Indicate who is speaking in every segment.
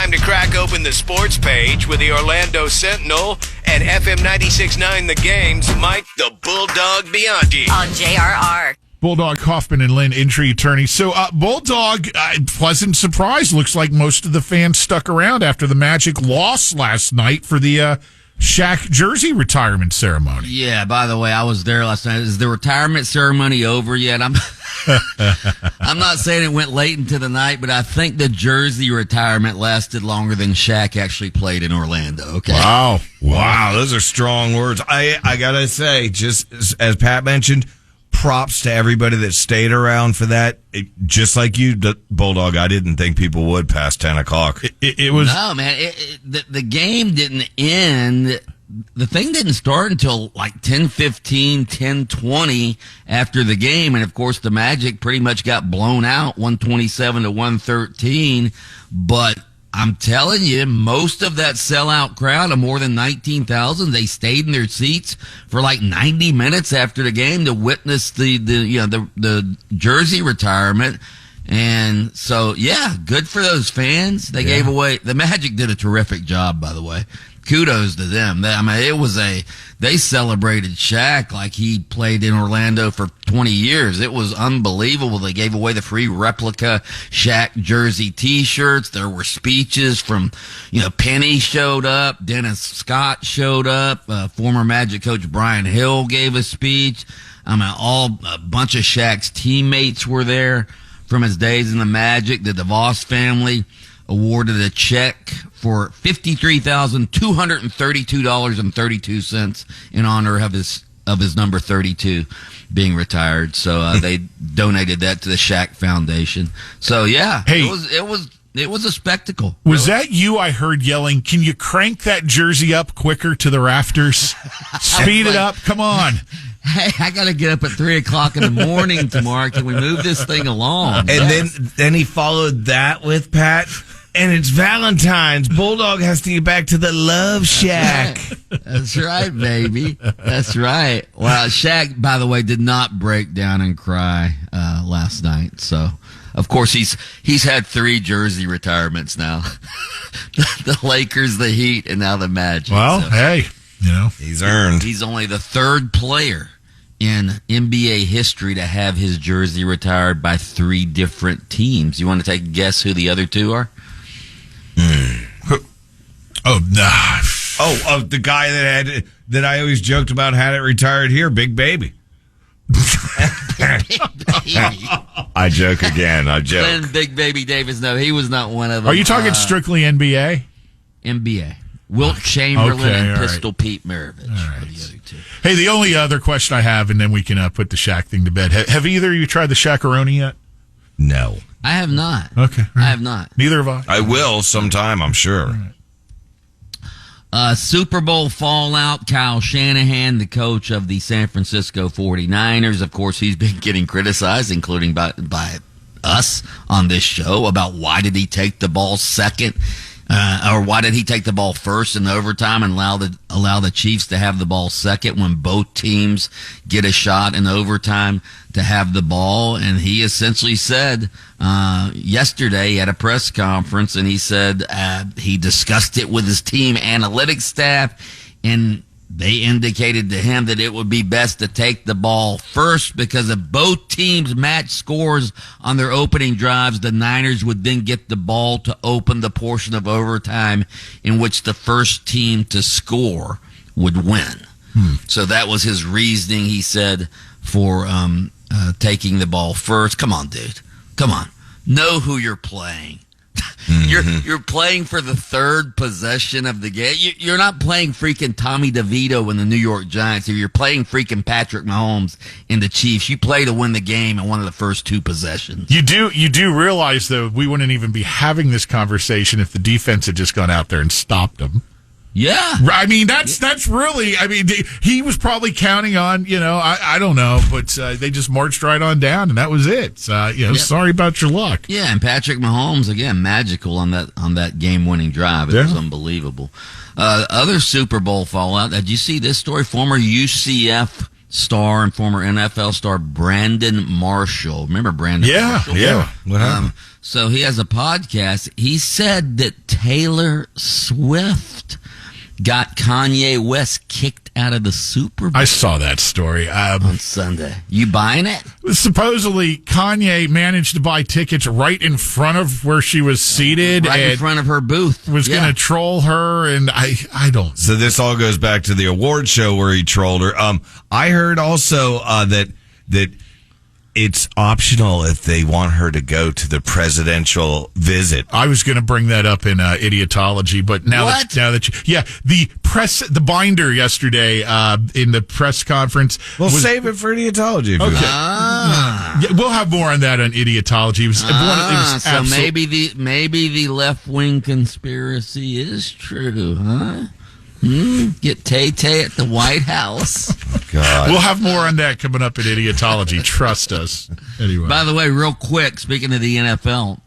Speaker 1: Time to crack open the sports page with the Orlando Sentinel and FM 96.9 The Game's Mike the Bulldog Bianchi.
Speaker 2: On JRR.
Speaker 3: Bulldog Hoffman and Lynn, injury attorney. So, Bulldog, pleasant surprise. Looks like most of the fans stuck around after the Magic loss last night for the Shaq jersey retirement ceremony.
Speaker 4: Yeah, by the way, I was there last night. Is the retirement ceremony over yet? I'm not saying it went late into the night, but I think the jersey retirement lasted longer than Shaq actually played in Orlando. Okay.
Speaker 5: Wow. Those are strong words. I gotta say, just as Pat mentioned, props to everybody that stayed around for that. Just like you, Bulldog, I didn't think people would past 10 o'clock.
Speaker 3: It was...
Speaker 4: No, man. The game didn't end. The thing didn't start until like 10:15, 10:20 after the game. And, of course, the Magic pretty much got blown out, 127 to 113. But I'm telling you, most of that sellout crowd of more than 19,000, they stayed in their seats for like 90 minutes after the game to witness the jersey retirement. And so, yeah, good for those fans. They gave away. The Magic did a terrific job, by the way. Kudos to them. They celebrated Shaq like he played in Orlando for 20 years. It was unbelievable. They gave away the free replica Shaq jersey T-shirts. There were speeches from, Penny showed up. Dennis Scott showed up. Former Magic coach Brian Hill gave a speech. A bunch of Shaq's teammates were there from his days in the Magic. The DeVos family awarded a check for $53,232.32 in honor of his number 32 being retired. So they donated that to the Shaq Foundation. So yeah,
Speaker 3: hey,
Speaker 4: it was a spectacle.
Speaker 3: Was that you? I heard yelling, "Can you crank that jersey up quicker to the rafters? Speed it up! Come on!"
Speaker 4: Hey, I got to get up at 3:00 in the morning tomorrow. Can we move this thing along?
Speaker 5: And then he followed that with Pat. And it's Valentine's. Bulldog has to get back to the Love Shack.
Speaker 4: That's right, baby. That's right. Well, Shaq, by the way, did not break down and cry last night. So, of course, he's had 3 jersey retirements now. The Lakers, the Heat, and now the Magic.
Speaker 3: Well, hey,
Speaker 5: he's earned.
Speaker 4: He's only the 3rd player in NBA history to have his jersey retired by 3 different teams. You want to take a guess who the other 2 are?
Speaker 5: The guy that I always joked about had it retired here, Big Baby. I joke again.
Speaker 4: Glenn Big Baby Davis, no, he was not one of them.
Speaker 3: Are you talking strictly NBA?
Speaker 4: NBA. Wilt Chamberlain and
Speaker 3: right.
Speaker 4: Pistol Pete Maravich
Speaker 3: Right.
Speaker 4: are the other 2.
Speaker 3: Hey, the only other question I have, and then we can put the Shaq thing to bed. Have either of you tried the Shaq-a-roni yet?
Speaker 5: No.
Speaker 4: I have not.
Speaker 3: Okay. Right.
Speaker 4: I have not.
Speaker 3: Neither have I.
Speaker 5: I will sometime, I'm sure.
Speaker 3: Right.
Speaker 4: Super Bowl fallout. Kyle Shanahan, the coach of the San Francisco 49ers. Of course, he's been getting criticized, including by us on this show, about why did he take the ball second, or why did he take the ball first in overtime and allow the Chiefs to have the ball second when both teams get a shot in overtime to have the ball. And he essentially said yesterday at a press conference, and he said he discussed it with his team analytics staff, and they indicated to him that it would be best to take the ball first because if both teams match scores on their opening drives, the Niners would then get the ball to open the portion of overtime in which the first team to score would win. So that was his reasoning, he said, for taking the ball first. Come on, dude. Come on. Know who you're playing. You're playing for the 3rd possession of the game. You're not playing freaking Tommy DeVito in the New York Giants. You're playing freaking Patrick Mahomes in the Chiefs. You play to win the game in one of the first 2 possessions.
Speaker 3: You do realize, though, we wouldn't even be having this conversation if the defense had just gone out there and stopped them.
Speaker 4: Yeah.
Speaker 3: I mean, that's really, he was probably counting on, I don't know, but they just marched right on down and that was it. Sorry about your luck.
Speaker 4: Yeah. And Patrick Mahomes, again, magical on that game winning drive. It was unbelievable. Other Super Bowl fallout. Did you see this story? Former UCF star and former NFL star Brandon Marshall. Remember Brandon Marshall?
Speaker 5: Yeah. What happened?
Speaker 4: So he has a podcast. He said that Taylor Swift got Kanye West kicked out of the Super Bowl
Speaker 3: I saw that story.
Speaker 4: on Sunday. You buying it?
Speaker 3: Supposedly, Kanye managed to buy tickets right in front of where she was seated,
Speaker 4: Right in
Speaker 3: and
Speaker 4: front of her booth.
Speaker 3: was going to troll her. And I don't.
Speaker 5: So this all goes back to the award show where he trolled her. I heard also that it's optional if they want her to go to the presidential visit.
Speaker 3: I was going to bring that up in idiotology, but now
Speaker 4: What?
Speaker 3: the binder yesterday in the press conference.
Speaker 5: Well, save it for idiotology. If you
Speaker 3: Okay.
Speaker 5: want.
Speaker 3: Yeah, we'll have more on that on idiotology. It was
Speaker 4: So maybe the left wing conspiracy is true, huh? Get Tay-Tay at the White House.
Speaker 5: God.
Speaker 3: we'll have more on that coming up in idiotology. Trust us. Anyway,
Speaker 4: By the way, real quick, speaking of the NFL,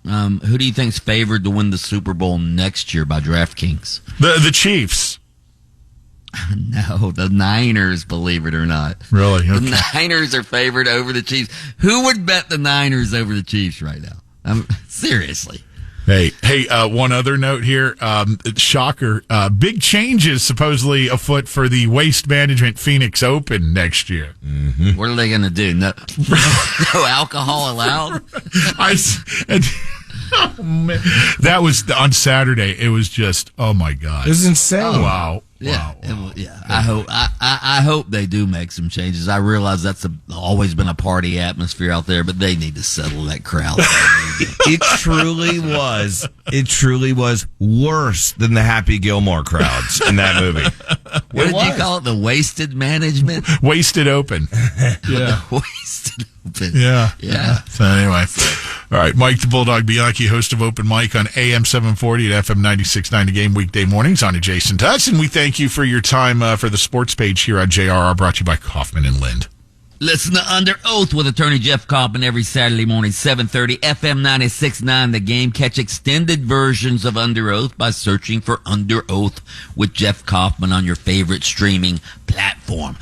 Speaker 4: who do you think's favored to win the Super Bowl next year by DraftKings?
Speaker 3: the Chiefs.
Speaker 4: No, the Niners, believe it or not.
Speaker 3: Really? Okay.
Speaker 4: The Niners are favored over the Chiefs. Who would bet the Niners over the Chiefs right now? Seriously.
Speaker 3: Hey, one other note here. Shocker. Big changes supposedly afoot for the Waste Management Phoenix Open next year.
Speaker 4: What are they going to do? No alcohol allowed?
Speaker 3: Oh, man. That was on Saturday. It was just, oh my God.
Speaker 5: This is insane.
Speaker 3: Oh, wow.
Speaker 4: Yeah,
Speaker 3: Wow.
Speaker 4: yeah. I hope they do make some changes. I realize that's always been a party atmosphere out there, but they need to settle that crowd.
Speaker 5: It truly was worse than the Happy Gilmore crowds in that movie.
Speaker 4: What did you call it? The wasted management?
Speaker 3: Wasted Open. Yeah.
Speaker 4: Wasted open.
Speaker 3: Yeah. So anyway, all right. Mike the Bulldog Bianchi, host of Open Mic on AM 740 at FM 96.9 The Game weekday mornings on Adjacent to Us. And we thank you for your time for the sports page here on JRR, brought to you by Kaufman and Lind.
Speaker 4: Listen to Under Oath with attorney Jeff Kaufman every Saturday morning, 7:30, FM 96.9 The Game. Catch extended versions of Under Oath by searching for Under Oath with Jeff Kaufman on your favorite streaming platform.